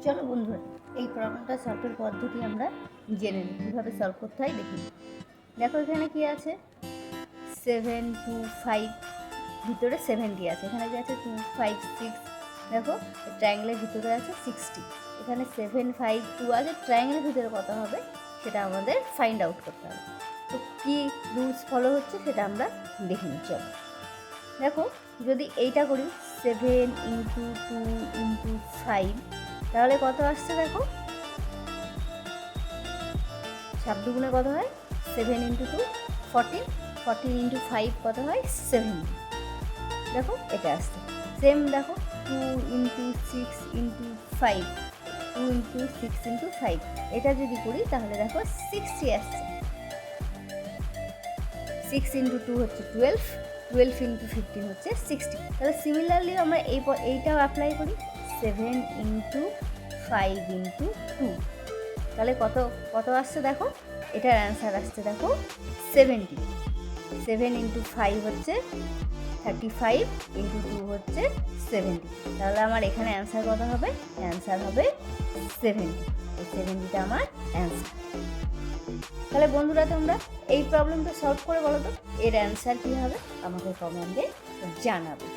চলো বন্ধুরা, এই প্রবলেমটা সলভের পদ্ধতি আমরা জেনে নিই, কীভাবে সলভ করতে হয় দেখি। দেখো এখানে কি আছে, 7 2 5, ভিতরে 70 আছে, এখানে কি আছে 2 5 6। দেখো ট্রায়াঙ্গেলের ভিতরে আছে 60, এখানে 7 5 2 আছে, ট্রায়াঙ্গেলের ভিতরে কত হবে সেটা আমাদের ফাইন্ড আউট করতে হবে। তো কী রুলস ফলো হচ্ছে সেটা আমরা দেখে নিই। চলো দেখো, যদি এইটা করি 7 ইন্টু 2 ইন্টু 5, তাহলে কত আসছে দেখো, 7 দুগুণে কত হয় 7 ইন্টু 2 14, 14 ইন্টু 5 কত হয় 70। দেখো এটা আসছে। সেম দেখো 2 ইন্টু 6 ইন্টু 5, 2 ইন্টু 6 ইন্টু 5, এটা যদি করি তাহলে দেখো 60 আসছে। 6 ইন্টু 2 হচ্ছে 12, 12 ইন্টু 15 হচ্ছে 60। তাহলে সিমিলারলি আমরা এইটাও অ্যাপ্লাই করি, 7 ইন্টু 5 ইন্টু 2, তাহলে কত কত আসছে দেখো, এটার অ্যান্সার আসছে দেখো 70। 7 ইন্টু 5 হচ্ছে 35, ইন্টু 2 হচ্ছে 70, তাহলে আমার এখানে অ্যান্সার কত হবে, অ্যান্সার হবে 70। এই 70টা আমার অ্যান্সার। তাহলে বন্ধুরা তোমরা এই প্রবলেমটা সলভ করে বলো তো এর অ্যান্সার কী হবে, আমাকে কমেন্টে জানাবে।